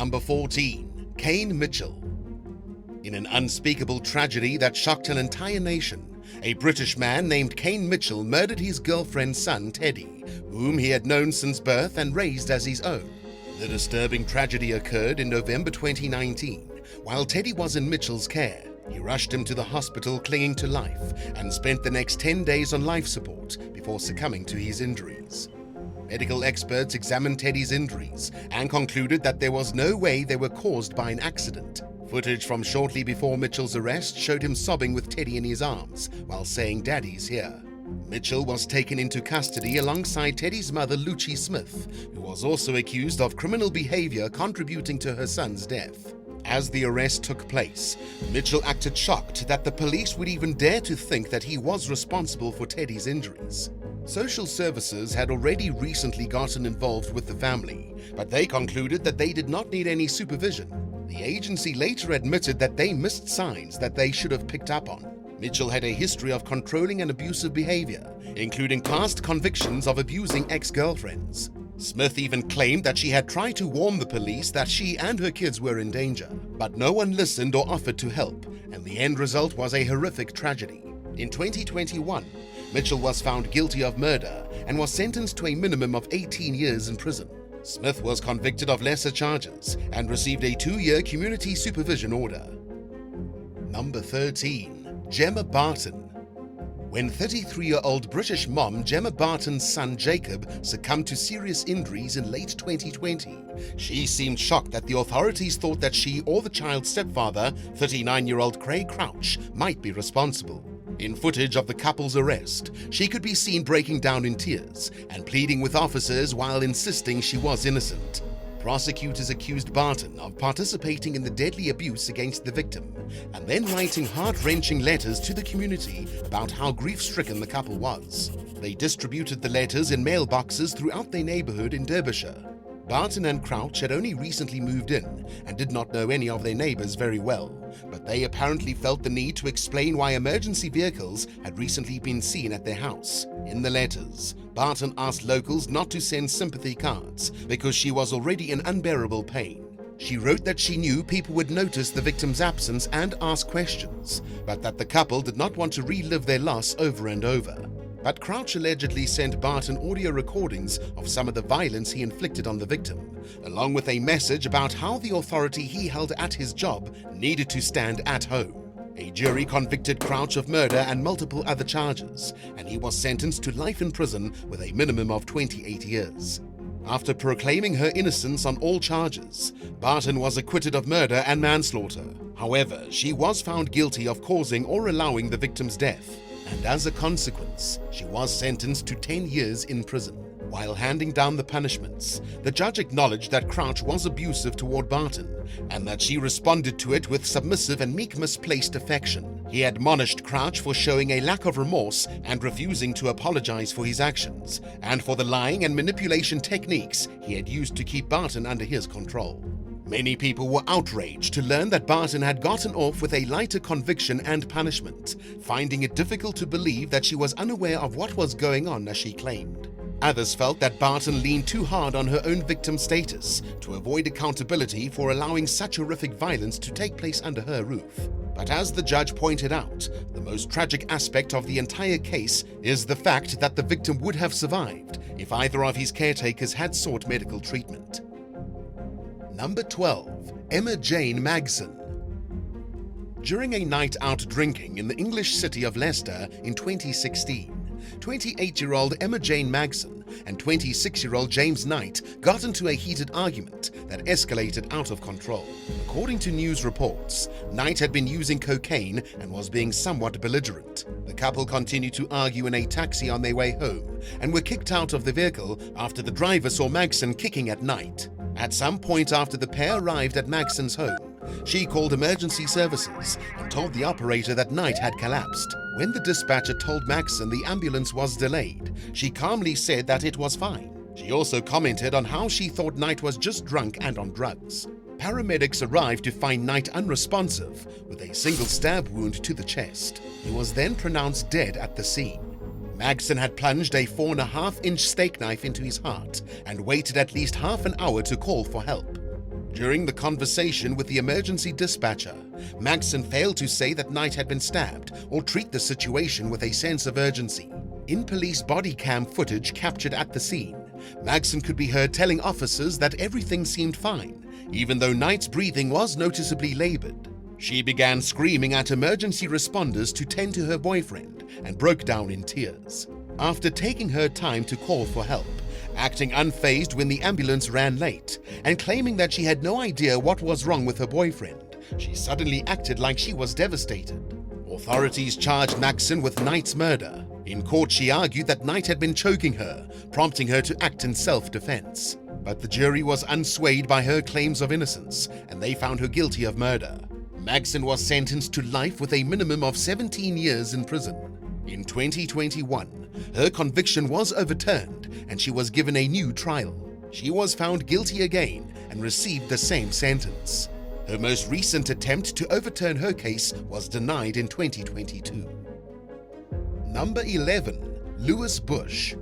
Number 14. Kane Mitchell. In an unspeakable tragedy that shocked an entire nation, a British man named Kane Mitchell murdered his girlfriend's son, Teddy, whom he had known since birth and raised as his own. The disturbing tragedy occurred in November 2019. While Teddy was in Mitchell's care, he rushed him to the hospital clinging to life and spent the next 10 days on life support before succumbing to his injuries. Medical experts examined Teddy's injuries and concluded that there was no way they were caused by an accident. Footage from shortly before Mitchell's arrest showed him sobbing with Teddy in his arms while saying, "Daddy's here." Mitchell was taken into custody alongside Teddy's mother, Lucy Smith, who was also accused of criminal behavior contributing to her son's death. As the arrest took place, Mitchell acted shocked that the police would even dare to think that he was responsible for Teddy's injuries. Social services had already recently gotten involved with the family, but they concluded that they did not need any supervision. The agency later admitted that they missed signs that they should have picked up on. Mitchell had a history of controlling and abusive behavior, including past convictions of abusing ex-girlfriends. Smith even claimed that she had tried to warn the police that she and her kids were in danger, but no one listened or offered to help, and the end result was a horrific tragedy. In 2021, Mitchell was found guilty of murder and was sentenced to a minimum of 18 years in prison. Smith was convicted of lesser charges and received a 2-year community supervision order. Number 13. Gemma Barton. When 33-year-old British mom Gemma Barton's son Jacob succumbed to serious injuries in late 2020, she seemed shocked that the authorities thought that she or the child's stepfather, 39-year-old Craig Crouch, might be responsible. In footage of the couple's arrest, she could be seen breaking down in tears and pleading with officers while insisting she was innocent. Prosecutors accused Barton of participating in the deadly abuse against the victim and then writing heart-wrenching letters to the community about how grief-stricken the couple was. They distributed the letters in mailboxes throughout their neighborhood in Derbyshire. Barton and Crouch had only recently moved in and did not know any of their neighbors very well, but they apparently felt the need to explain why emergency vehicles had recently been seen at their house. In the letters, Barton asked locals not to send sympathy cards because she was already in unbearable pain. She wrote that she knew people would notice the victim's absence and ask questions, but that the couple did not want to relive their loss over and over. But Crouch allegedly sent Barton audio recordings of some of the violence he inflicted on the victim, along with a message about how the authority he held at his job needed to stand at home. A jury convicted Crouch of murder and multiple other charges, and he was sentenced to life in prison with a minimum of 28 years. After proclaiming her innocence on all charges, Barton was acquitted of murder and manslaughter. However, she was found guilty of causing or allowing the victim's death, and as a consequence, she was sentenced to 10 years in prison. While handing down the punishments, the judge acknowledged that Crouch was abusive toward Barton and that she responded to it with submissive and meek misplaced affection. He admonished Crouch for showing a lack of remorse and refusing to apologize for his actions, and for the lying and manipulation techniques he had used to keep Barton under his control. Many people were outraged to learn that Barton had gotten off with a lighter conviction and punishment, finding it difficult to believe that she was unaware of what was going on as she claimed. Others felt that Barton leaned too hard on her own victim status to avoid accountability for allowing such horrific violence to take place under her roof. But as the judge pointed out, the most tragic aspect of the entire case is the fact that the victim would have survived if either of his caretakers had sought medical treatment. Number 12. Emma Jane Magson. During a night out drinking in the English city of Leicester in 2016, 28-year-old Emma Jane Magson and 26-year-old James Knight got into a heated argument that escalated out of control. According to news reports, Knight had been using cocaine and was being somewhat belligerent. The couple continued to argue in a taxi on their way home and were kicked out of the vehicle after the driver saw Magson kicking at Knight. At some point after the pair arrived at Magson's home, she called emergency services and told the operator that Knight had collapsed. When the dispatcher told Magson the ambulance was delayed, she calmly said that it was fine. She also commented on how she thought Knight was just drunk and on drugs. Paramedics arrived to find Knight unresponsive with a single stab wound to the chest. He was then pronounced dead at the scene. Magson had plunged a 4.5-inch steak knife into his heart and waited at least half an hour to call for help. During the conversation with the emergency dispatcher, Magson failed to say that Knight had been stabbed or treat the situation with a sense of urgency. In police body cam footage captured at the scene, Magson could be heard telling officers that everything seemed fine, even though Knight's breathing was noticeably labored. She began screaming at emergency responders to tend to her boyfriend and broke down in tears. After taking her time to call for help, acting unfazed when the ambulance ran late, and claiming that she had no idea what was wrong with her boyfriend, she suddenly acted like she was devastated. Authorities charged Magson with Knight's murder. In court, she argued that Knight had been choking her, prompting her to act in self-defense. But the jury was unswayed by her claims of innocence, and they found her guilty of murder. Magson was sentenced to life with a minimum of 17 years in prison. In 2021, her conviction was overturned and she was given a new trial. She was found guilty again and received the same sentence. Her most recent attempt to overturn her case was denied in 2022. Number 11. Lewis Bush.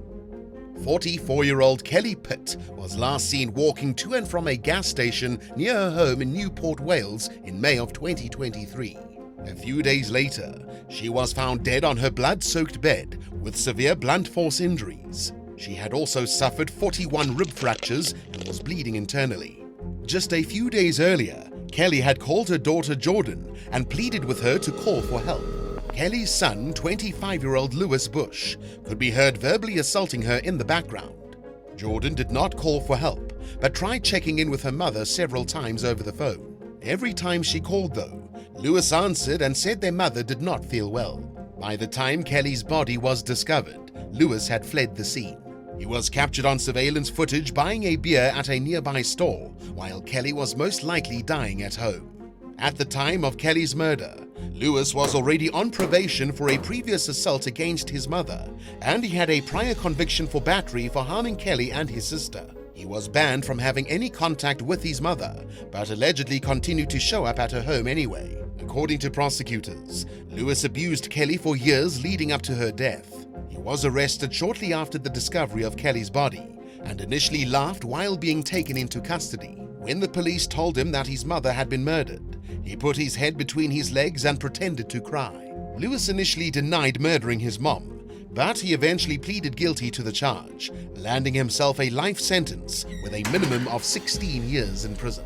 44-year-old Kelly Pitt was last seen walking to and from a gas station near her home in Newport, Wales in May of 2023. A few days later, she was found dead on her blood-soaked bed with severe blunt force injuries. She had also suffered 41 rib fractures and was bleeding internally. Just a few days earlier, Kelly had called her daughter Jordan and pleaded with her to call for help. Kelly's son, 25-year-old Lewis Bush, could be heard verbally assaulting her in the background. Jordan did not call for help, but tried checking in with her mother several times over the phone. Every time she called, though, Lewis answered and said their mother did not feel well. By the time Kelly's body was discovered, Lewis had fled the scene. He was captured on surveillance footage buying a beer at a nearby store, while Kelly was most likely dying at home. At the time of Kelly's murder, Lewis was already on probation for a previous assault against his mother, and he had a prior conviction for battery for harming Kelly and his sister. He was banned from having any contact with his mother, but allegedly continued to show up at her home anyway. According to prosecutors, Lewis abused Kelly for years leading up to her death. He was arrested shortly after the discovery of Kelly's body, and initially laughed while being taken into custody. When the police told him that his mother had been murdered, he put his head between his legs and pretended to cry. Lewis initially denied murdering his mom, but he eventually pleaded guilty to the charge, landing himself a life sentence with a minimum of 16 years in prison.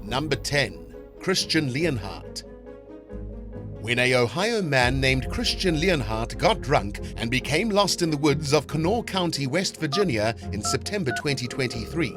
Number 10. Christian Leonhart. When an Ohio man named Christian Leonhart got drunk and became lost in the woods of Kanawha County, West Virginia in September 2023,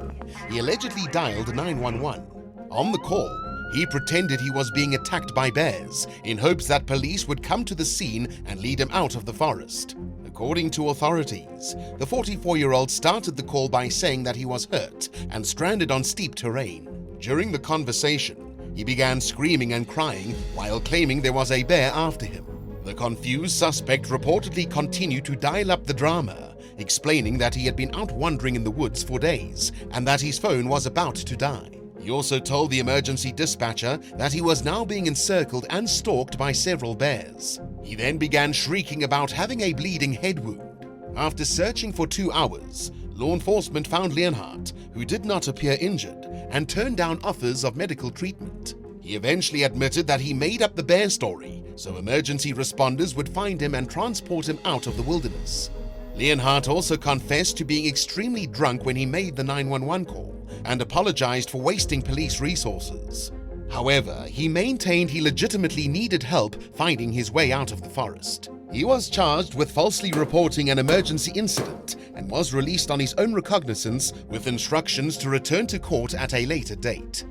he allegedly dialed 911. On the call, he pretended he was being attacked by bears in hopes that police would come to the scene and lead him out of the forest. According to authorities, the 44-year-old started the call by saying that he was hurt and stranded on steep terrain. During the conversation, he began screaming and crying while claiming there was a bear after him. The confused suspect reportedly continued to dial up the drama, explaining that he had been out wandering in the woods for days and that his phone was about to die. He also told the emergency dispatcher that he was now being encircled and stalked by several bears. He then began shrieking about having a bleeding head wound. After searching for 2 hours, law enforcement found Leonhart, who did not appear injured, and turned down offers of medical treatment. He eventually admitted that he made up the bear story, so emergency responders would find him and transport him out of the wilderness. Leonhart also confessed to being extremely drunk when he made the 911 call and apologized for wasting police resources. However, he maintained he legitimately needed help finding his way out of the forest. He was charged with falsely reporting an emergency incident and was released on his own recognizance with instructions to return to court at a later date.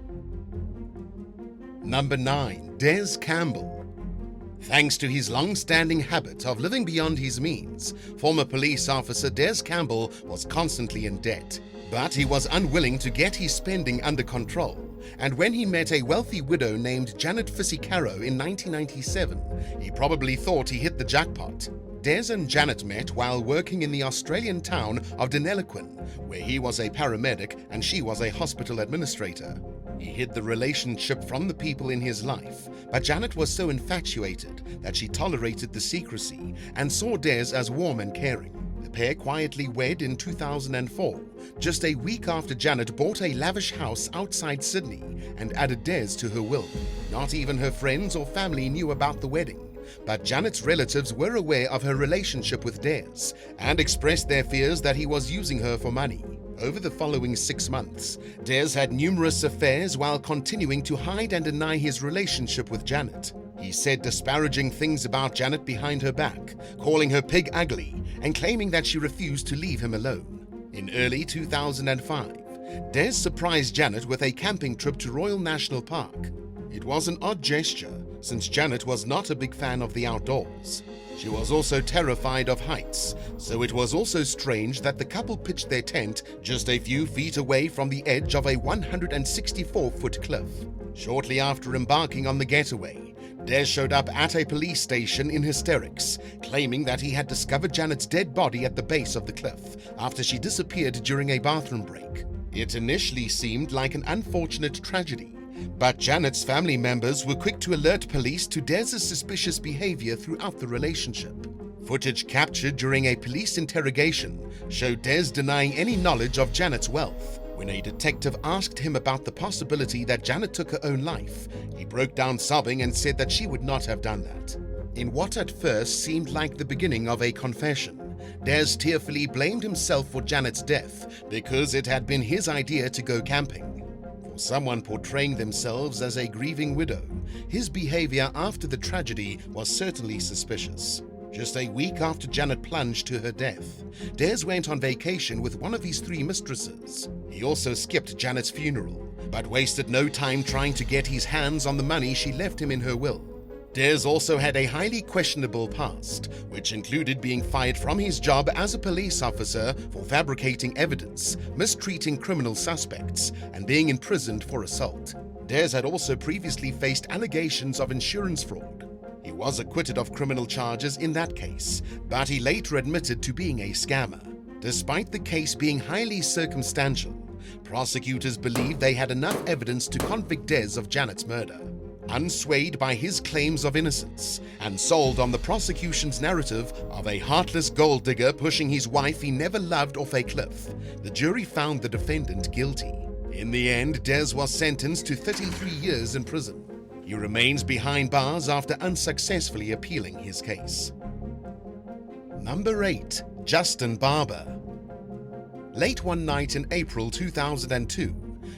Number 9. Dez Campbell. Thanks to his long-standing habit of living beyond his means, former police officer Dez Campbell was constantly in debt. But he was unwilling to get his spending under control, and when he met a wealthy widow named Janet Fissicaro in 1997, he probably thought he hit the jackpot. Dez and Janet met while working in the Australian town of Deniliquin, where he was a paramedic and she was a hospital administrator. He hid the relationship from the people in his life, but Janet was so infatuated that she tolerated the secrecy and saw Dez as warm and caring. The pair quietly wed in 2004, just a week after Janet bought a lavish house outside Sydney and added Dez to her will. Not even her friends or family knew about the wedding, but Janet's relatives were aware of her relationship with Dez and expressed their fears that he was using her for money. Over the following 6 months, Dez had numerous affairs while continuing to hide and deny his relationship with Janet. He said disparaging things about Janet behind her back, calling her pig ugly, and claiming that she refused to leave him alone. In early 2005, Dez surprised Janet with a camping trip to Royal National Park. It was an odd gesture, since Janet was not a big fan of the outdoors. She was also terrified of heights, so it was also strange that the couple pitched their tent just a few feet away from the edge of a 164-foot cliff. Shortly after embarking on the getaway, Dez showed up at a police station in hysterics, claiming that he had discovered Janet's dead body at the base of the cliff after she disappeared during a bathroom break. It initially seemed like an unfortunate tragedy, but Janet's family members were quick to alert police to Dez's suspicious behavior throughout the relationship. Footage captured during a police interrogation showed Dez denying any knowledge of Janet's wealth. When a detective asked him about the possibility that Janet took her own life, he broke down sobbing and said that she would not have done that. In what at first seemed like the beginning of a confession, Dez tearfully blamed himself for Janet's death because it had been his idea to go camping. For someone portraying themselves as a grieving widow, his behavior after the tragedy was certainly suspicious. Just a week after Janet plunged to her death, Dez went on vacation with one of his 3 mistresses. He also skipped Janet's funeral, but wasted no time trying to get his hands on the money she left him in her will. Dez also had a highly questionable past, which included being fired from his job as a police officer for fabricating evidence, mistreating criminal suspects, and being imprisoned for assault. Dez had also previously faced allegations of insurance fraud. He was acquitted of criminal charges in that case, but he later admitted to being a scammer. Despite the case being highly circumstantial, prosecutors believed they had enough evidence to convict Dez of Janet's murder. Unswayed by his claims of innocence and sold on the prosecution's narrative of a heartless gold digger pushing his wife he never loved off a cliff, the jury found the defendant guilty. In the end, Dez was sentenced to 33 years in prison. He remains behind bars after unsuccessfully appealing his case. Number 8. Justin Barber. Late one night in April 2002,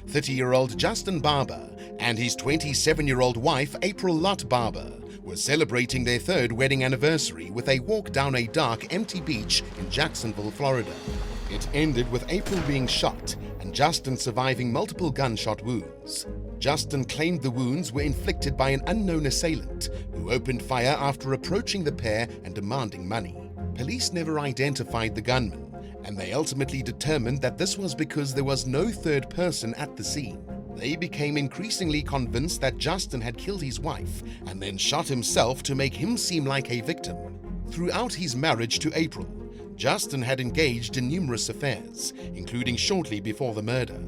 30-year-old Justin Barber and his 27-year-old wife April Lott Barber were celebrating their 3rd wedding anniversary with a walk down a dark, empty beach in Jacksonville, Florida. It ended with April being shot and Justin surviving multiple gunshot wounds. Justin claimed the wounds were inflicted by an unknown assailant who opened fire after approaching the pair and demanding money. Police never identified the gunman, and they ultimately determined that this was because there was no third person at the scene. They became increasingly convinced that Justin had killed his wife and then shot himself to make him seem like a victim. Throughout his marriage to April, Justin had engaged in numerous affairs, including shortly before the murder.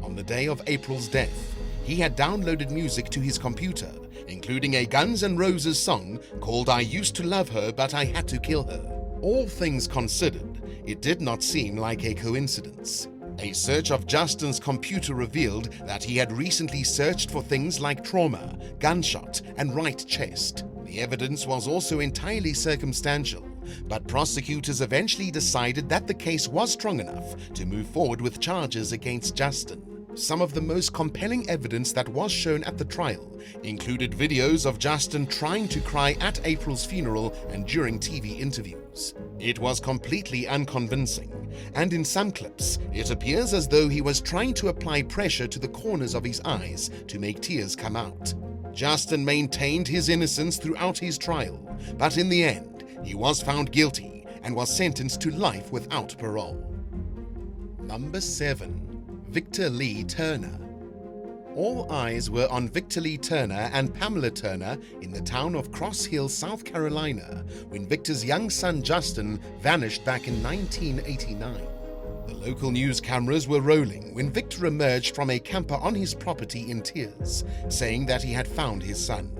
On the day of April's death, he had downloaded music to his computer, including a Guns N' Roses song called I Used to Love Her But I Had to Kill Her. All things considered, it did not seem like a coincidence. A search of Justin's computer revealed that he had recently searched for things like trauma, gunshot, and right chest. The evidence was also entirely circumstantial, but prosecutors eventually decided that the case was strong enough to move forward with charges against Justin. Some of the most compelling evidence that was shown at the trial included videos of Justin trying to cry at April's funeral and during TV interviews. It was completely unconvincing, and in some clips, it appears as though he was trying to apply pressure to the corners of his eyes to make tears come out. Justin maintained his innocence throughout his trial, but in the end, he was found guilty and was sentenced to life without parole. Number 7. Victor Lee Turner. All eyes were on Victor Lee Turner and Pamela Turner in the town of Cross Hill, South Carolina, when Victor's young son Justin vanished back in 1989. The local news cameras were rolling when Victor emerged from a camper on his property in tears, saying that he had found his son.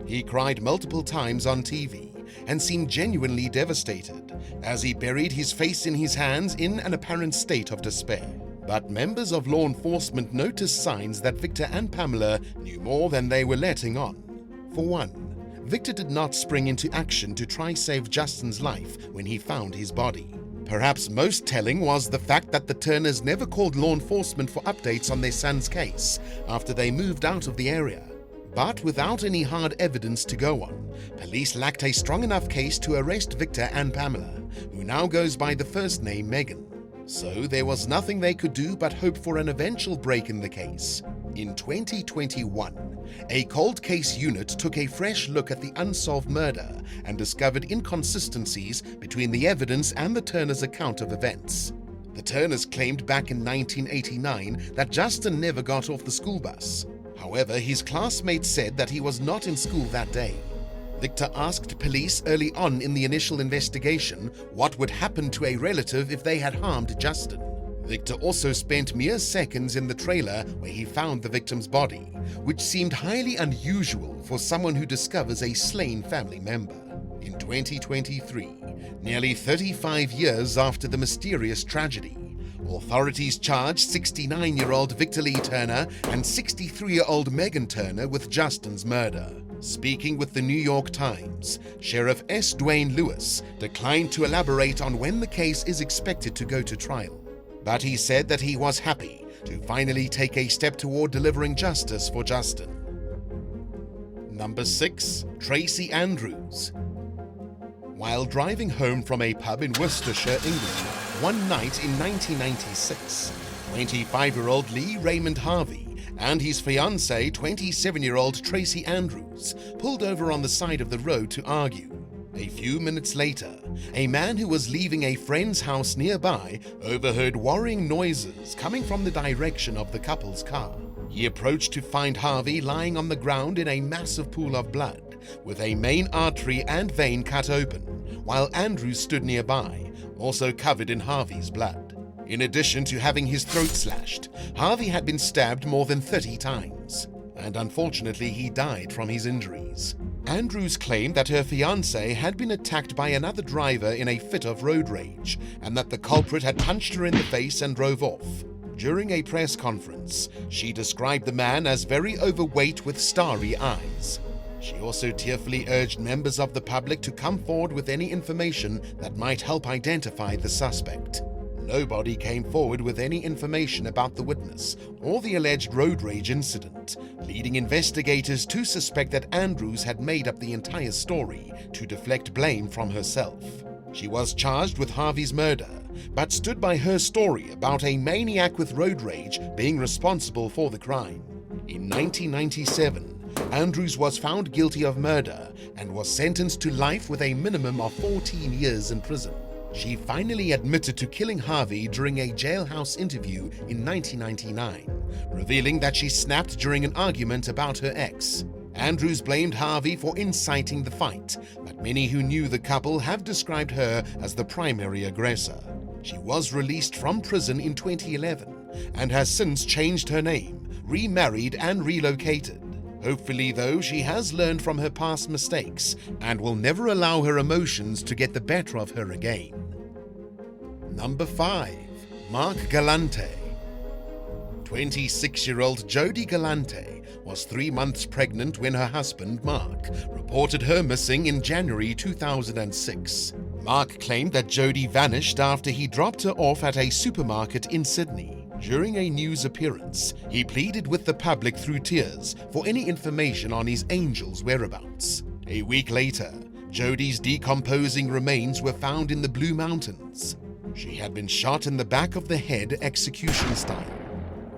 He cried multiple times on TV, and seemed genuinely devastated as he buried his face in his hands in an apparent state of despair. But members of law enforcement noticed signs that Victor and Pamela knew more than they were letting on. For one, Victor did not spring into action to try save Justin's life when he found his body. Perhaps most telling was the fact that the Turners never called law enforcement for updates on their son's case after they moved out of the area. But without any hard evidence to go on, police lacked a strong enough case to arrest Victor and Pamela, who now goes by the first name Megan. So there was nothing they could do but hope for an eventual break in the case. In 2021, a cold case unit took a fresh look at the unsolved murder and discovered inconsistencies between the evidence and the Turners' account of events. The Turners claimed back in 1989 that Justin never got off the school bus. However, his classmates said that he was not in school that day. Victor asked police early on in the initial investigation what would happen to a relative if they had harmed Justin. Victor also spent mere seconds in the trailer where he found the victim's body, which seemed highly unusual for someone who discovers a slain family member. In 2023, nearly 35 years after the mysterious tragedy, authorities charged 69-year-old Victor Lee Turner and 63-year-old Megan Turner with Justin's murder. Speaking with the New York Times, Sheriff S. Dwayne Lewis declined to elaborate on when the case is expected to go to trial. But he said that he was happy to finally take a step toward delivering justice for Justin. Number 6. Tracy Andrews. While driving home from a pub in Worcestershire, England, one night in 1996, 25-year-old Lee Raymond Harvey and his fiancée, 27-year-old Tracy Andrews, pulled over on the side of the road to argue. A few minutes later, a man who was leaving a friend's house nearby overheard worrying noises coming from the direction of the couple's car. He approached to find Harvey lying on the ground in a massive pool of blood, with a main artery and vein cut open, while Andrews stood nearby, also covered in Harvey's blood. In addition to having his throat slashed, Harvey had been stabbed more than 30 times, and unfortunately he died from his injuries. Andrews claimed that her fiancé had been attacked by another driver in a fit of road rage, and that the culprit had punched her in the face and drove off. During a press conference, she described the man as very overweight with starry eyes. She also tearfully urged members of the public to come forward with any information that might help identify the suspect. Nobody came forward with any information about the witness or the alleged road rage incident, leading investigators to suspect that Andrews had made up the entire story to deflect blame from herself. She was charged with Harvey's murder, but stood by her story about a maniac with road rage being responsible for the crime. In 1997, Andrews was found guilty of murder and was sentenced to life with a minimum of 14 years in prison. She finally admitted to killing Harvey during a jailhouse interview in 1999, revealing that she snapped during an argument about her ex. Andrews blamed Harvey for inciting the fight, but many who knew the couple have described her as the primary aggressor. She was released from prison in 2011 and has since changed her name, remarried and relocated. Hopefully, though, she has learned from her past mistakes and will never allow her emotions to get the better of her again. Number 5. Mark Galante. 26-year-old Jody Galante was 3 months pregnant when her husband, Mark, reported her missing in January 2006. Mark claimed that Jody vanished after he dropped her off at a supermarket in Sydney. During a news appearance, he pleaded with the public through tears for any information on his angel's whereabouts. A week later, Jody's decomposing remains were found in the Blue Mountains. She had been shot in the back of the head execution style.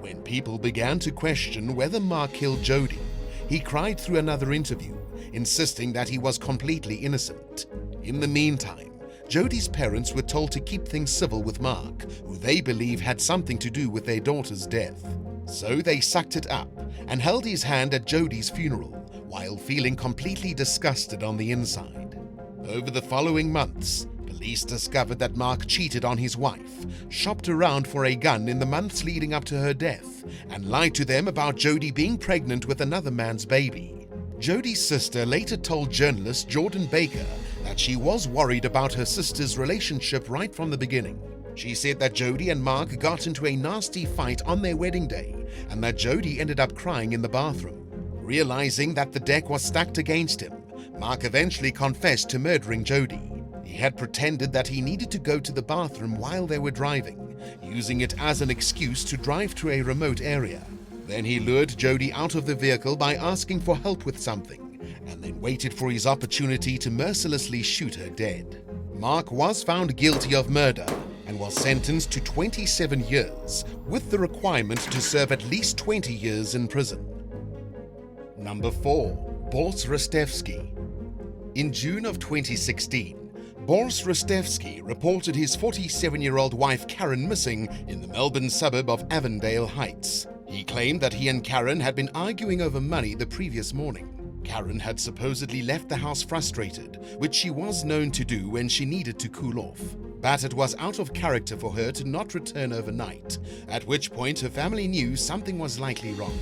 When people began to question whether Mark killed Jody, he cried through another interview, insisting that he was completely innocent. In the meantime, Jody's parents were told to keep things civil with Mark, who they believe had something to do with their daughter's death. So they sucked it up and held his hand at Jody's funeral, while feeling completely disgusted on the inside. Over the following months, police discovered that Mark cheated on his wife, shopped around for a gun in the months leading up to her death, and lied to them about Jody being pregnant with another man's baby. Jody's sister later told journalist Jordan Baker that she was worried about her sister's relationship right from the beginning. She said that Jody and Mark got into a nasty fight on their wedding day and that Jody ended up crying in the bathroom. Realizing that the deck was stacked against him, Mark eventually confessed to murdering Jody. He had pretended that he needed to go to the bathroom while they were driving, using it as an excuse to drive to a remote area. Then he lured Jody out of the vehicle by asking for help with something, and then waited for his opportunity to mercilessly shoot her dead. Mark was found guilty of murder and was sentenced to 27 years, with the requirement to serve at least 20 years in prison. Number 4. Borrski Rostevsky. In June of 2016, Borrski Rostevsky reported his 47-year-old wife Karen missing in the Melbourne suburb of Avondale Heights. He claimed that he and Karen had been arguing over money the previous morning. Karen had supposedly left the house frustrated, which she was known to do when she needed to cool off. But it was out of character for her to not return overnight, at which point her family knew something was likely wrong.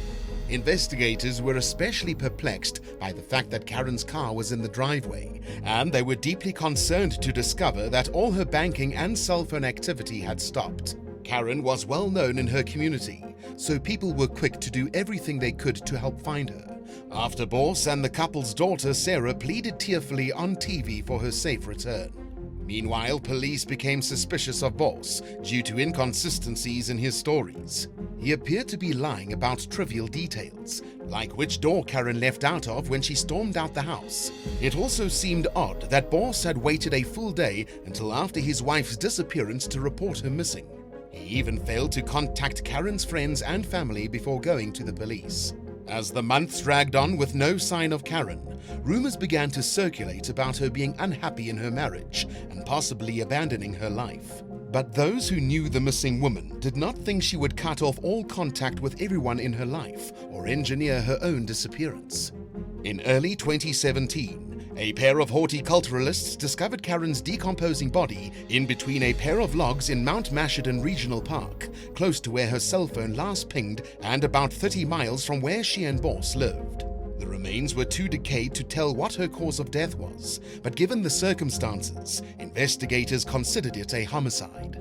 Investigators were especially perplexed by the fact that Karen's car was in the driveway, and they were deeply concerned to discover that all her banking and cell phone activity had stopped. Karen was well known in her community, so people were quick to do everything they could to help find her. After Borrski and the couple's daughter Sarah pleaded tearfully on TV for her safe return. Meanwhile, police became suspicious of Borrski due to inconsistencies in his stories. He appeared to be lying about trivial details, like which door Karen left out of when she stormed out the house. It also seemed odd that Borrski had waited a full day until after his wife's disappearance to report her missing. He even failed to contact Karen's friends and family before going to the police. As the months dragged on with no sign of Karen, rumors began to circulate about her being unhappy in her marriage and possibly abandoning her life. But those who knew the missing woman did not think she would cut off all contact with everyone in her life or engineer her own disappearance. In early 2017, a pair of horticulturalists discovered Karen's decomposing body in between a pair of logs in Mount Mashadon Regional Park, close to where her cell phone last pinged and about 30 miles from where she and Borrski lived. The remains were too decayed to tell what her cause of death was, but given the circumstances, investigators considered it a homicide.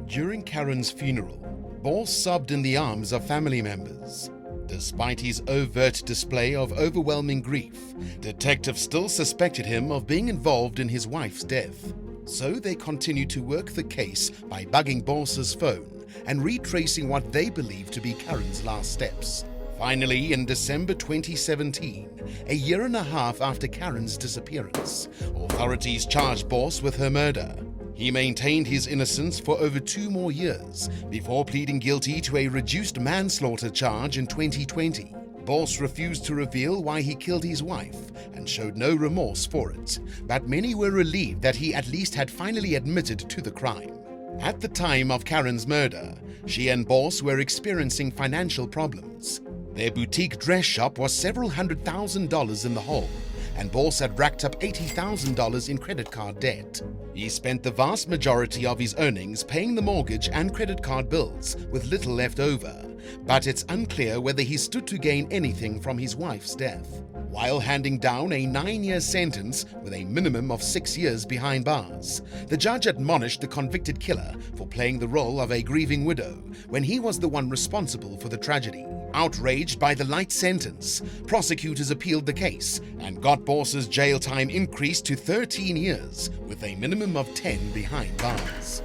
During Karen's funeral, Borrski sobbed in the arms of family members. Despite his overt display of overwhelming grief, detectives still suspected him of being involved in his wife's death. So they continued to work the case by bugging Borrski's phone and retracing what they believed to be Karen's last steps. Finally, in December 2017, a year and a half after Karen's disappearance, authorities charged Borrski with her murder. He maintained his innocence for over 2 more years before pleading guilty to a reduced manslaughter charge in 2020. Borrski refused to reveal why he killed his wife and showed no remorse for it, but many were relieved that he at least had finally admitted to the crime. At the time of Karen's murder, she and Borrski were experiencing financial problems. Their boutique dress shop was several $100,000 in the hole, and Borrski had racked up $80,000 in credit card debt. He spent the vast majority of his earnings paying the mortgage and credit card bills, with little left over, but it's unclear whether he stood to gain anything from his wife's death. While handing down a 9-year sentence with a minimum of 6 years behind bars, the judge admonished the convicted killer for playing the role of a grieving widow when he was the one responsible for the tragedy. Outraged by the light sentence, prosecutors appealed the case and got Borrski's jail time increased to 13 years with a minimum of 10 behind bars.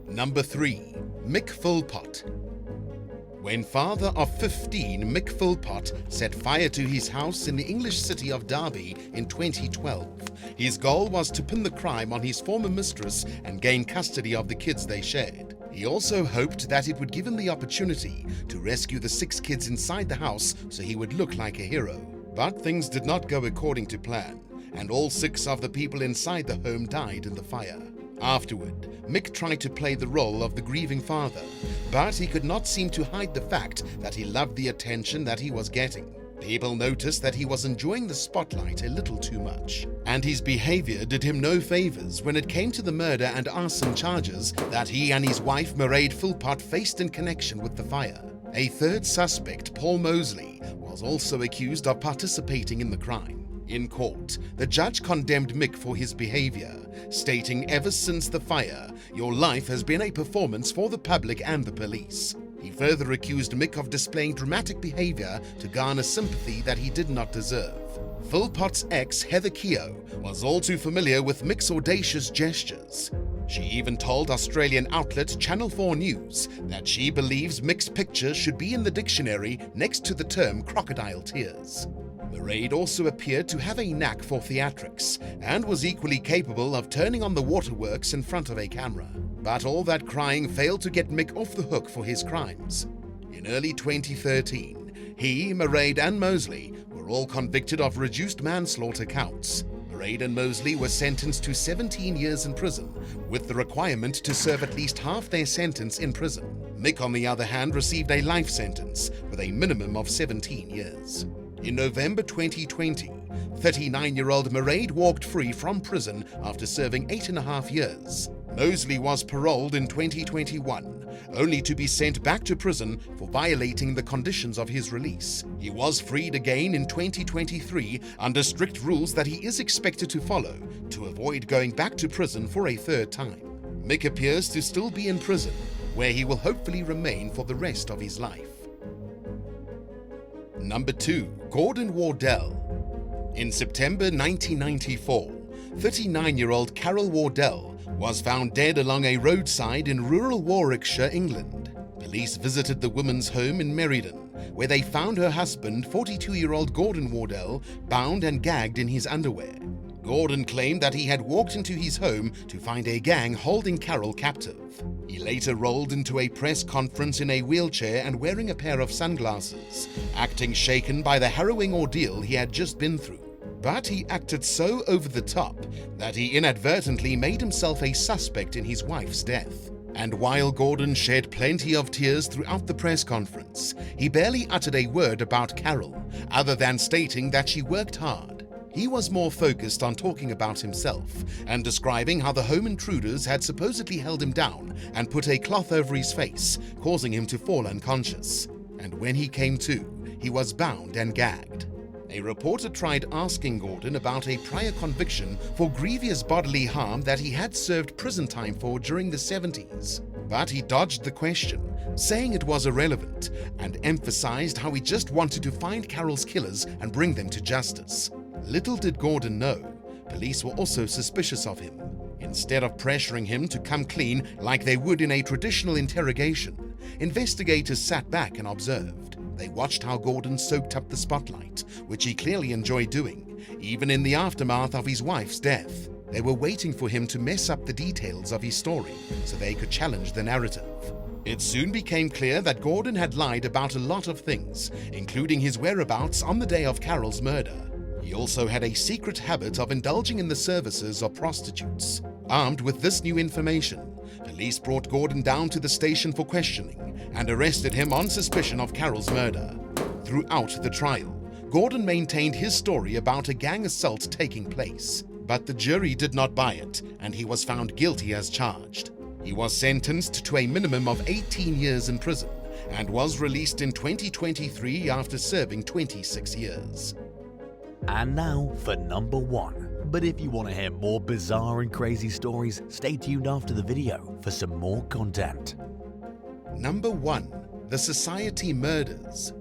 Number 3. Mick Fpot. When father of 15 Mick Fpot set fire to his house in the English city of Derby in 2012, his goal was to pin the crime on his former mistress and gain custody of the kids they shared. He also hoped that it would give him the opportunity to rescue the 6 kids inside the house so he would look like a hero. But things did not go according to plan, and all 6 of the people inside the home died in the fire. Afterward, Mick tried to play the role of the grieving father, but he could not seem to hide the fact that he loved the attention that he was getting. People noticed that he was enjoying the spotlight a little too much, and his behavior did him no favors when it came to the murder and arson charges that he and his wife Mairead Fpot faced in connection with the fire. A third suspect, Paul Mosley, was also accused of participating in the crime. In court, the judge condemned Mick for his behavior, stating, "Ever since the fire, your life has been a performance for the public and the police." He further accused Mick of displaying dramatic behavior to garner sympathy that he did not deserve. Fpot's ex, Heather Keogh, was all too familiar with Mick's audacious gestures. She even told Australian outlet Channel 4 News that she believes Mick's picture should be in the dictionary next to the term crocodile tears. Mairead also appeared to have a knack for theatrics and was equally capable of turning on the waterworks in front of a camera. But all that crying failed to get Mick off the hook for his crimes. In early 2013, he, Mairead and Mosley were all convicted of reduced manslaughter counts. Mairead and Mosley were sentenced to 17 years in prison, with the requirement to serve at least half their sentence in prison. Mick, on the other hand, received a life sentence with a minimum of 17 years. In November 2020, 39-year-old Mairead walked free from prison after serving 8.5 years. Mosley was paroled in 2021, only to be sent back to prison for violating the conditions of his release. He was freed again in 2023 under strict rules that he is expected to follow to avoid going back to prison for a third time. Mick appears to still be in prison, where he will hopefully remain for the rest of his life. Number 2. Gordon Wardell. In September 1994, 39-year-old Carol Wardell was found dead along a roadside in rural Warwickshire, England. Police visited the woman's home in Meriden, where they found her husband, 42-year-old Gordon Wardell, bound and gagged in his underwear. Gordon claimed that he had walked into his home to find a gang holding Carol captive. He later rolled into a press conference in a wheelchair and wearing a pair of sunglasses, acting shaken by the harrowing ordeal he had just been through. But he acted so over the top that he inadvertently made himself a suspect in his wife's death. And while Gordon shed plenty of tears throughout the press conference, he barely uttered a word about Carol, other than stating that she worked hard. He was more focused on talking about himself and describing how the home intruders had supposedly held him down and put a cloth over his face, causing him to fall unconscious. And when he came to, he was bound and gagged. A reporter tried asking Gordon about a prior conviction for grievous bodily harm that he had served prison time for during the 70s. But he dodged the question, saying it was irrelevant, and emphasized how he just wanted to find Carol's killers and bring them to justice. Little did Gordon know, police were also suspicious of him. Instead of pressuring him to come clean like they would in a traditional interrogation, investigators sat back and observed. They watched how Gordon soaked up the spotlight, which he clearly enjoyed doing, even in the aftermath of his wife's death. They were waiting for him to mess up the details of his story so they could challenge the narrative. It soon became clear that Gordon had lied about a lot of things, including his whereabouts on the day of Carol's murder. He also had a secret habit of indulging in the services of prostitutes. Armed with this new information, police brought Gordon down to the station for questioning and arrested him on suspicion of Carol's murder. Throughout the trial, Gordon maintained his story about a gang assault taking place, but the jury did not buy it, and he was found guilty as charged. He was sentenced to a minimum of 18 years in prison and was released in 2023 after serving 26 years. And now for number 1. But if you want to hear more bizarre and crazy stories, stay tuned after the video for some more content. Number 1. The Society Murders.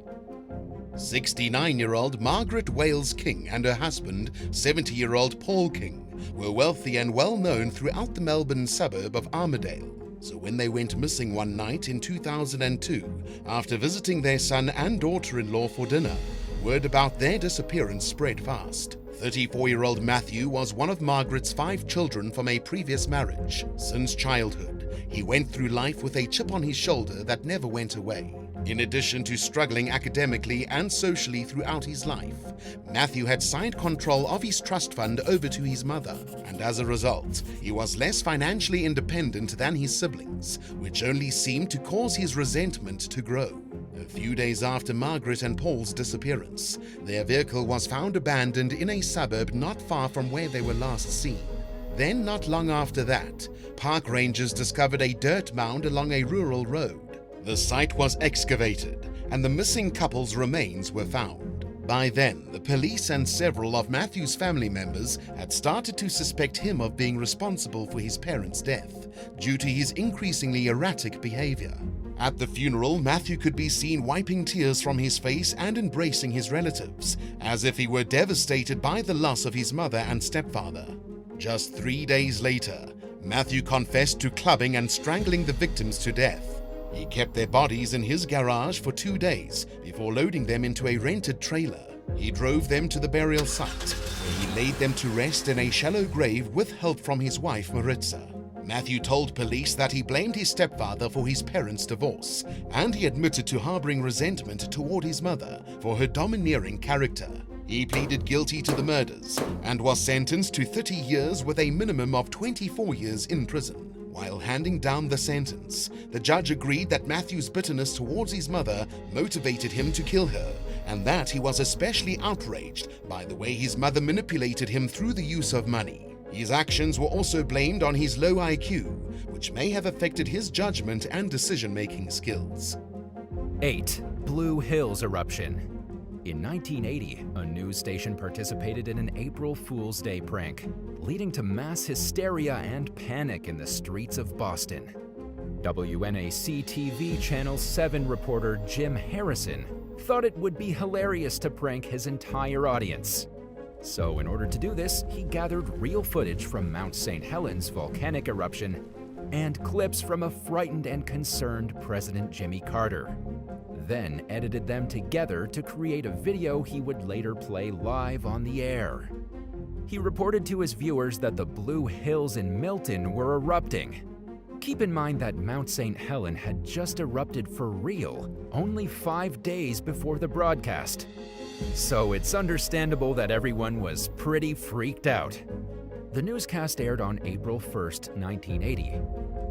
69-year-old Margaret Wales King and her husband, 70-year-old Paul King, were wealthy and well known throughout the Melbourne suburb of Armadale. So when they went missing one night in 2002, after visiting their son and daughter-in-law for dinner, word about their disappearance spread fast. 34-year-old Matthew was one of Margaret's 5 children from a previous marriage. Since childhood, he went through life with a chip on his shoulder that never went away. In addition to struggling academically and socially throughout his life, Matthew had signed control of his trust fund over to his mother, and as a result, he was less financially independent than his siblings, which only seemed to cause his resentment to grow. A few days after Margaret and Paul's disappearance, their vehicle was found abandoned in a suburb not far from where they were last seen. Then, not long after that, park rangers discovered a dirt mound along a rural road. The site was excavated, and the missing couple's remains were found. By then, the police and several of Matthew's family members had started to suspect him of being responsible for his parents' death due to his increasingly erratic behavior. At the funeral, Matthew could be seen wiping tears from his face and embracing his relatives, as if he were devastated by the loss of his mother and stepfather. Just 3 days later, Matthew confessed to clubbing and strangling the victims to death. He kept their bodies in his garage for 2 days before loading them into a rented trailer. He drove them to the burial site, where he laid them to rest in a shallow grave with help from his wife Maritza. Matthew told police that he blamed his stepfather for his parents' divorce, and he admitted to harboring resentment toward his mother for her domineering character. He pleaded guilty to the murders and was sentenced to 30 years with a minimum of 24 years in prison. While handing down the sentence, the judge agreed that Matthew's bitterness towards his mother motivated him to kill her, and that he was especially outraged by the way his mother manipulated him through the use of money. His actions were also blamed on his low IQ, which may have affected his judgment and decision-making skills. 8. Blue Hills eruption. In 1980, a news station participated in an April Fool's Day prank, leading to mass hysteria and panic in the streets of Boston. WNAC-TV Channel 7 reporter Jim Harrison thought it would be hilarious to prank his entire audience. So in order to do this, he gathered real footage from Mount St. Helens volcanic eruption and clips from a frightened and concerned President Jimmy Carter, then edited them together to create a video he would later play live on the air. He reported to his viewers that the Blue Hills in Milton were erupting. Keep in mind that Mount St. Helens had just erupted for real only 5 days before the broadcast. So it's understandable that everyone was pretty freaked out. The newscast aired on April 1st, 1980,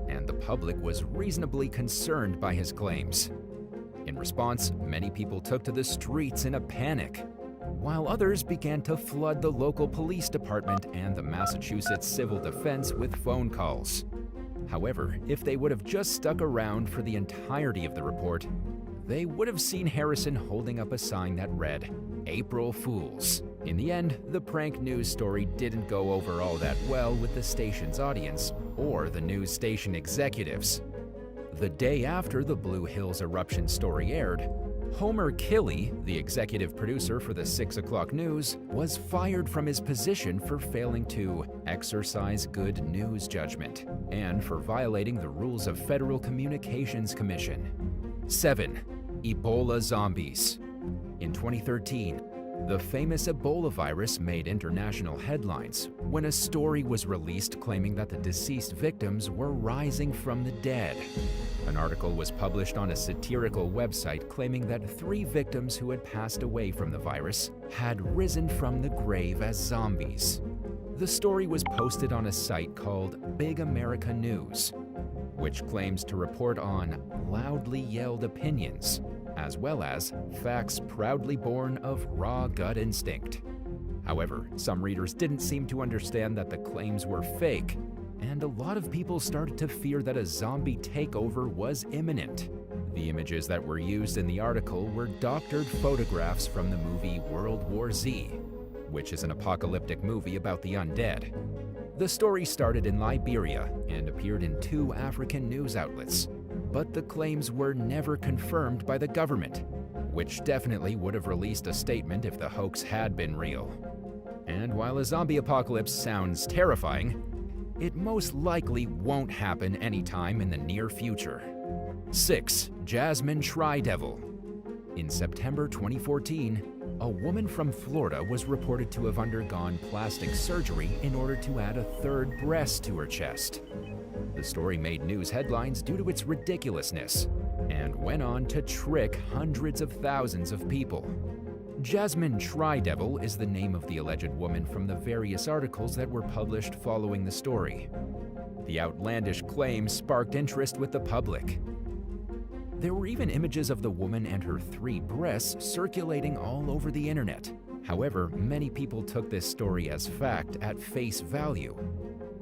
and the public was reasonably concerned by his claims. In response, many people took to the streets in a panic, while others began to flood the local police department and the Massachusetts Civil Defense with phone calls. However, if they would have just stuck around for the entirety of the report, they would have seen Harrison holding up a sign that read, "April Fools." In the end, the prank news story didn't go over all that well with the station's audience or the news station executives. The day after the Blue Hills eruption story aired, Homer Killey, the executive producer for the 6 o'clock news, was fired from his position for failing to exercise good news judgment and for violating the rules of Federal Communications Commission. 7. Ebola zombies. In 2013, the famous Ebola virus made international headlines when a story was released claiming that the deceased victims were rising from the dead. An article was published on a satirical website claiming that 3 victims who had passed away from the virus had risen from the grave as zombies. The story was posted on a site called Big America News, which claims to report on loudly yelled opinions, as well as facts proudly born of raw gut instinct. However, some readers didn't seem to understand that the claims were fake, and a lot of people started to fear that a zombie takeover was imminent. The images that were used in the article were doctored photographs from the movie World War Z, which is an apocalyptic movie about the undead. The story started in Liberia and appeared in 2 African news outlets, but the claims were never confirmed by the government, which definitely would have released a statement if the hoax had been real. And while a zombie apocalypse sounds terrifying, it most likely won't happen anytime in the near future. 6. Jasmine Shevil. In September 2014, a woman from Florida was reported to have undergone plastic surgery in order to add a 3rd breast to her chest. The story made news headlines due to its ridiculousness and went on to trick hundreds of thousands of people. Jasmine Shevil is the name of the alleged woman from the various articles that were published following the story. The outlandish claims sparked interest with the public. There were even images of the woman and her 3 breasts circulating all over the internet. However, many people took this story as fact at face value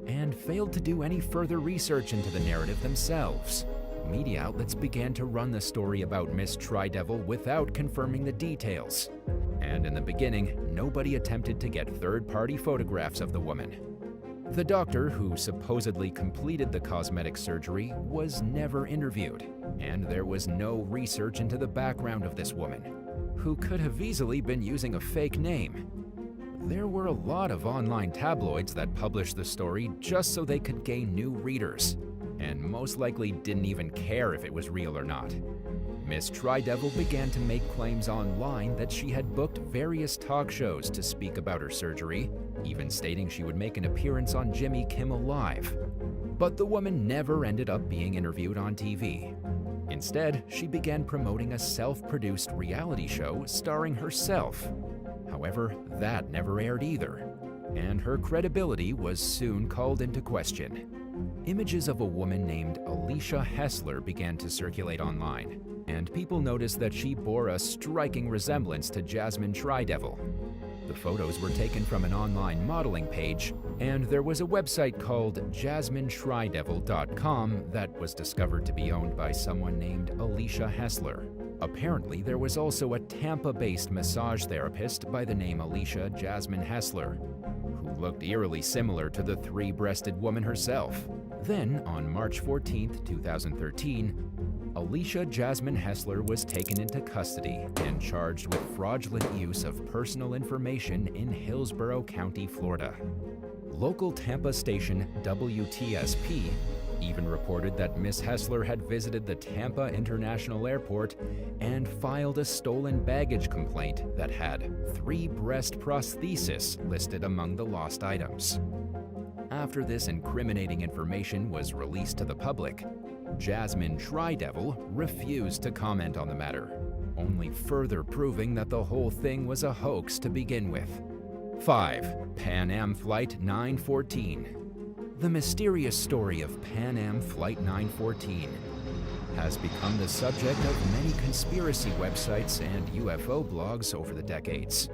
and failed to do any further research into the narrative themselves. Media outlets began to run the story about Miss Shevil without confirming the details, and in the beginning, nobody attempted to get third-party photographs of the woman. The doctor who supposedly completed the cosmetic surgery was never interviewed, and there was no research into the background of this woman, who could have easily been using a fake name. There were a lot of online tabloids that published the story just so they could gain new readers, and most likely didn't even care if it was real or not. Miss Tridevil began to make claims online that she had booked various talk shows to speak about her surgery, even stating she would make an appearance on Jimmy Kimmel Live. But the woman never ended up being interviewed on TV. Instead, she began promoting a self-produced reality show starring herself. However, that never aired either, and her credibility was soon called into question. Images of a woman named Alicia Hessler began to circulate online, and people noticed that she bore a striking resemblance to Jasmine Tridevil. The photos were taken from an online modeling page, and there was a website called JasmineTridevil.com that was discovered to be owned by someone named Alicia Hessler. Apparently, there was also a Tampa-based massage therapist by the name Alicia Jasmine Hessler, who looked eerily similar to the three-breasted woman herself. Then, on March 14, 2013, Alicia Jasmine Hessler was taken into custody and charged with fraudulent use of personal information in Hillsborough County, Florida. Local Tampa station WTSP even reported that Miss Hessler had visited the Tampa International Airport and filed a stolen baggage complaint that had 3 breast prostheses listed among the lost items. After this incriminating information was released to the public, Jasmine Tridevil refused to comment on the matter, only further proving that the whole thing was a hoax to begin with. 5. PanAm Flight 914. The mysterious story of PanAm Flight 914 has become the subject of many conspiracy websites and UFO blogs over the decades.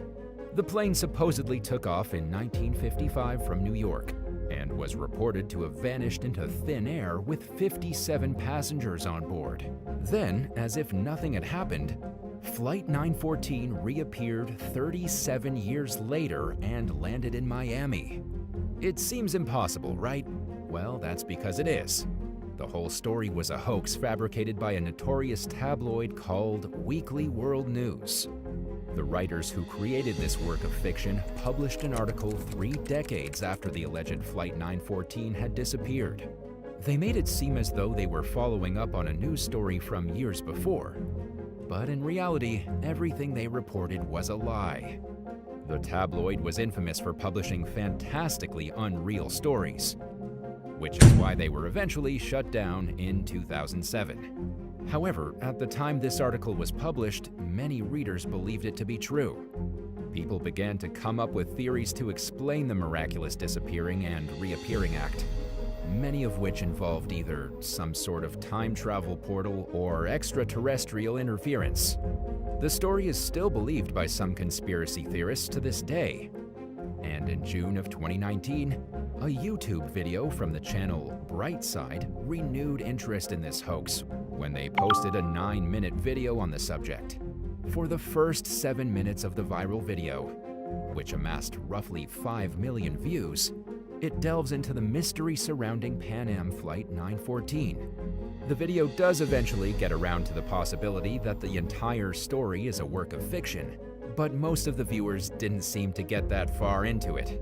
The plane supposedly took off in 1955 from New York and was reported to have vanished into thin air with 57 passengers on board. Then, as if nothing had happened, Flight 914 reappeared 37 years later and landed in Miami. It seems impossible, right? Well, that's because it is. The whole story was a hoax fabricated by a notorious tabloid called Weekly World News. The writers who created this work of fiction published an article 3 decades after the alleged Flight 914 had disappeared. They made it seem as though they were following up on a news story from years before. But in reality, everything they reported was a lie. The tabloid was infamous for publishing fantastically unreal stories, which is why they were eventually shut down in 2007. However, at the time this article was published, many readers believed it to be true. People began to come up with theories to explain the miraculous disappearing and reappearing act, many of which involved either some sort of time travel portal or extraterrestrial interference. The story is still believed by some conspiracy theorists to this day. And in June of 2019, a YouTube video from the channel Brightside renewed interest in this hoax when they posted a 9-minute video on the subject. For the first 7 minutes of the viral video, which amassed roughly 5 million views, it delves into the mystery surrounding PanAm Flight 914. The video does eventually get around to the possibility that the entire story is a work of fiction, but most of the viewers didn't seem to get that far into it.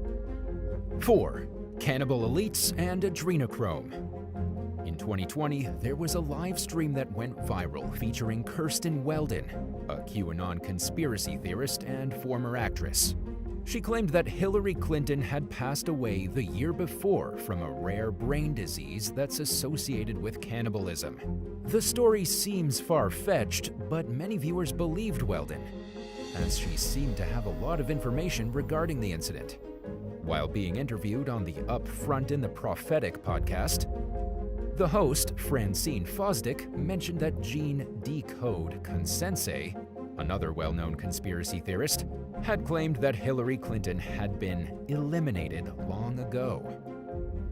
4. Cannibal Elites and Adrenochrome. In 2020, there was a live stream that went viral featuring Kirsten Weldon, a QAnon conspiracy theorist and former actress. She claimed that Hillary Clinton had passed away the year before from a rare brain disease that's associated with cannibalism. The story seems far-fetched, but many viewers believed Weldon, as she seemed to have a lot of information regarding the incident. While being interviewed on the Up Front in the Prophetic podcast, the host, Francine Fosdick, mentioned that Jean Decode Consensei, another well-known conspiracy theorist, had claimed that Hillary Clinton had been eliminated long ago.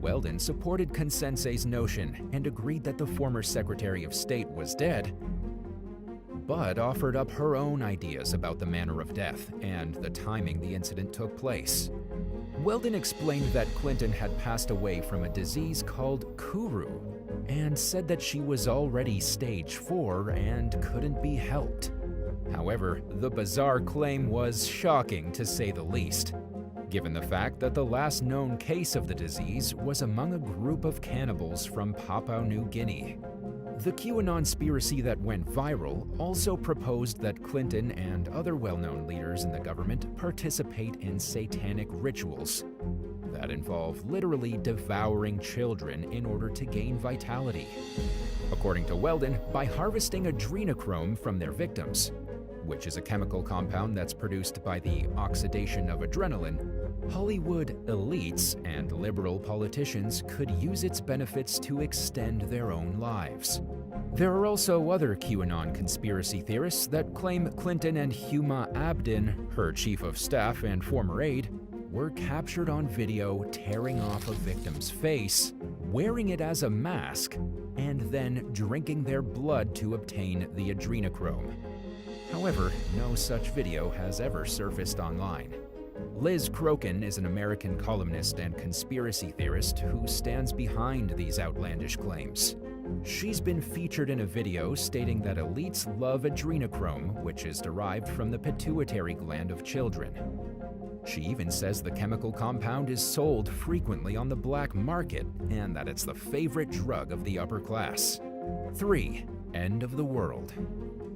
Weldon supported Consensei's notion and agreed that the former Secretary of State was dead, but offered up her own ideas about the manner of death and the timing the incident took place. Weldon explained that Clinton had passed away from a disease called Kuru and said that she was already stage 4 and couldn't be helped. However, the bizarre claim was shocking to say the least, given the fact that the last known case of the disease was among a group of cannibals from Papua New Guinea. The QAnon-spiracy that went viral also proposed that Clinton and other well-known leaders in the government participate in satanic rituals that involve literally devouring children in order to gain vitality. According to Weldon, by harvesting adrenochrome from their victims, which is a chemical compound that's produced by the oxidation of adrenaline, Hollywood elites and liberal politicians could use its benefits to extend their own lives. There are also other QAnon conspiracy theorists that claim Clinton and Huma Abedin, her chief of staff and former aide, were captured on video tearing off a victim's face, wearing it as a mask, and then drinking their blood to obtain the adrenochrome. However, no such video has ever surfaced online. Liz Crokin is an American columnist and conspiracy theorist who stands behind these outlandish claims. She's been featured in a video stating that elites love adrenochrome, which is derived from the pituitary gland of children. She even says the chemical compound is sold frequently on the black market and that it's the favorite drug of the upper class. 3. End of the world.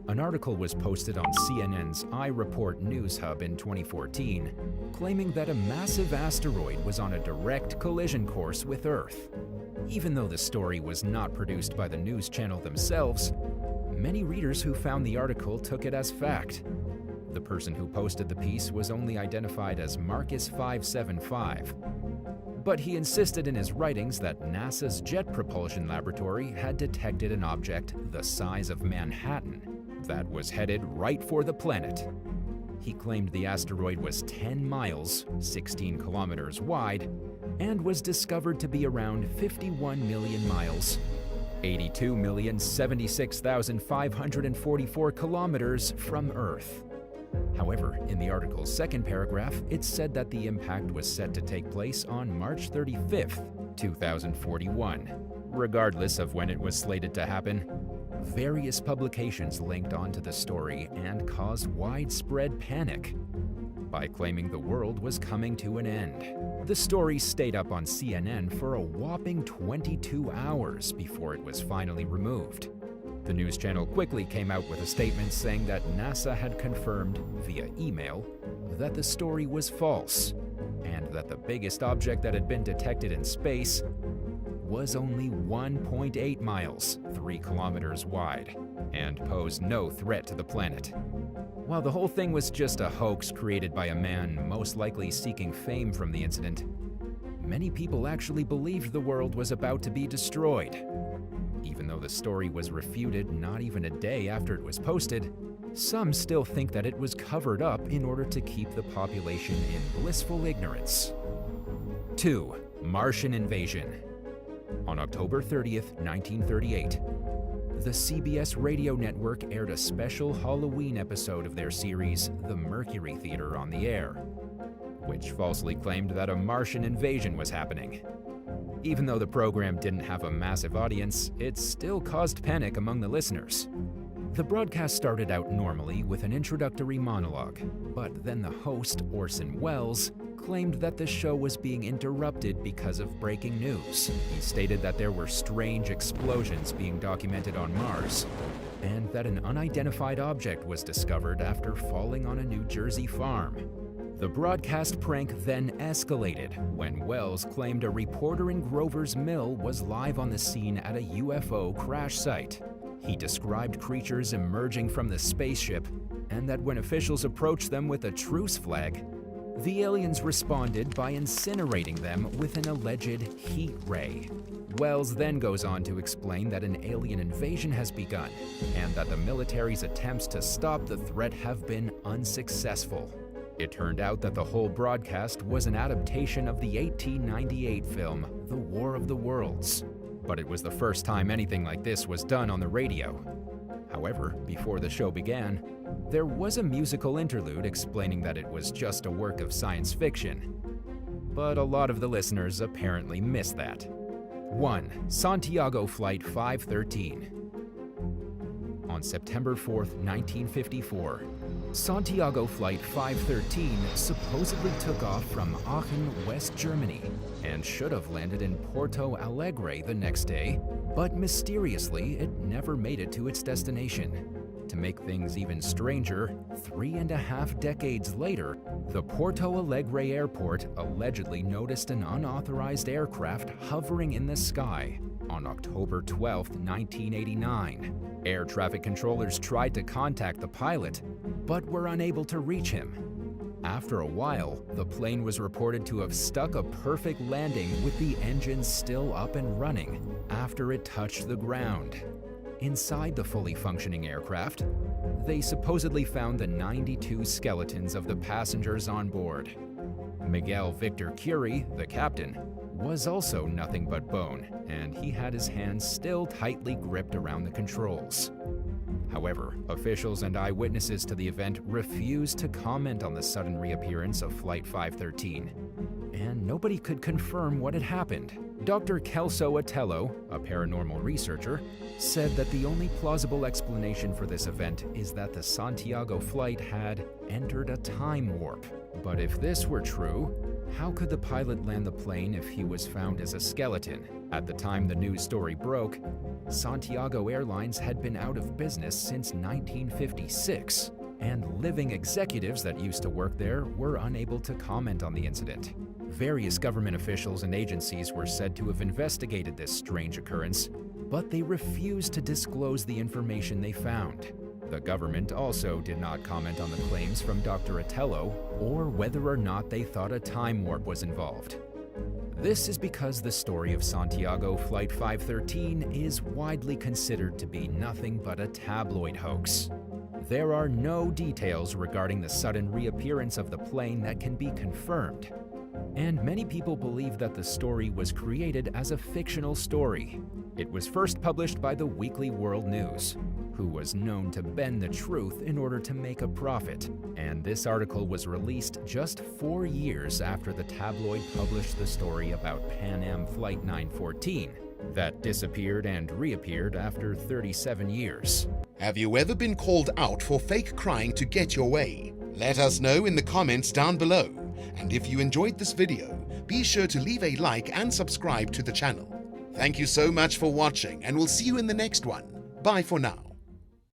An article was posted on CNN's iReport News Hub in 2014, claiming that a massive asteroid was on a direct collision course with Earth. Even though the story was not produced by the news channel themselves, many readers who found the article took it as fact. The person who posted the piece was only identified as Marcus575, but he insisted in his writings that NASA's Jet Propulsion Laboratory had detected an object the size of Manhattan that was headed right for the planet. He claimed the asteroid was 10 miles, 16 kilometers wide, and was discovered to be around 51 million miles, 82,076,544 kilometers from Earth. However, in the article's second paragraph, it said that the impact was set to take place on March 35th, 2041. Regardless of when it was slated to happen, various publications linked onto the story and caused widespread panic by claiming the world was coming to an end. The story stayed up on CNN for a whopping 22 hours before it was finally removed. The news channel quickly came out with a statement saying that NASA had confirmed via email that the story was false and that the biggest object that had been detected in space was only 1.8 miles, 3 kilometers wide, and posed no threat to the planet. While the whole thing was just a hoax created by a man most likely seeking fame from the incident, many people actually believed the world was about to be destroyed. Even though the story was refuted not even a day after it was posted, some still think that it was covered up in order to keep the population in blissful ignorance. 2. Martian Invasion. On October 30th, 1938, the CBS radio network aired a special Halloween episode of their series, The Mercury Theater on the Air, which falsely claimed that a Martian invasion was happening. Even though the program didn't have a massive audience, it still caused panic among the listeners. The broadcast started out normally with an introductory monologue, but then the host, Orson Welles, claimed that the show was being interrupted because of breaking news. He stated that there were strange explosions being documented on Mars, and that an unidentified object was discovered after falling on a New Jersey farm. The broadcast prank then escalated when Wells claimed a reporter in Grover's Mill was live on the scene at a UFO crash site. He described creatures emerging from the spaceship, and that when officials approached them with a truce flag, the aliens responded by incinerating them with an alleged heat ray. Wells then goes on to explain that an alien invasion has begun, and that the military's attempts to stop the threat have been unsuccessful. It turned out that the whole broadcast was an adaptation of the 1898 film, The War of the Worlds, but it was the first time anything like this was done on the radio. However, before the show began, there was a musical interlude explaining that it was just a work of science fiction. But a lot of the listeners apparently missed that. 1. Santiago Flight 513. On September 4, 1954, Santiago Flight 513 supposedly took off from Aachen, West Germany, and should have landed in Porto Alegre the next day, but mysteriously it never made it to its destination. To make things even stranger, 3.5 decades later, the Porto Alegre airport allegedly noticed an unauthorized aircraft hovering in the sky on October 12, 1989. Air traffic controllers tried to contact the pilot, but were unable to reach him. After a while, the plane was reported to have stuck a perfect landing with the engine still up and running after it touched the ground. Inside the fully functioning aircraft, they supposedly found the 92 skeletons of the passengers on board. Miguel Victor Curie, the captain, was also nothing but bone, and he had his hands still tightly gripped around the controls. However, officials and eyewitnesses to the event refused to comment on the sudden reappearance of Flight 513, and nobody could confirm what had happened. Dr. Kelso Otello, a paranormal researcher, said that the only plausible explanation for this event is that the Santiago flight had entered a time warp. But if this were true, how could the pilot land the plane if he was found as a skeleton? At the time the news story broke, Santiago Airlines had been out of business since 1956, and living executives that used to work there were unable to comment on the incident. Various government officials and agencies were said to have investigated this strange occurrence, but they refused to disclose the information they found. The government also did not comment on the claims from Dr. Otello or whether or not they thought a time warp was involved. This is because the story of Santiago Flight 513 is widely considered to be nothing but a tabloid hoax. There are no details regarding the sudden reappearance of the plane that can be confirmed, and many people believe that the story was created as a fictional story. It was first published by the Weekly World News, who was known to bend the truth in order to make a profit, and this article was released just 4 years after the tabloid published the story about PanAm Flight 914 that disappeared and reappeared after 37 years. Have you ever been called out for fake crying to get your way? Let us know in the comments down below. And if you enjoyed this video, be sure to leave a like and subscribe to the channel. Thank you so much for watching, and we'll see you in the next one. Bye for now.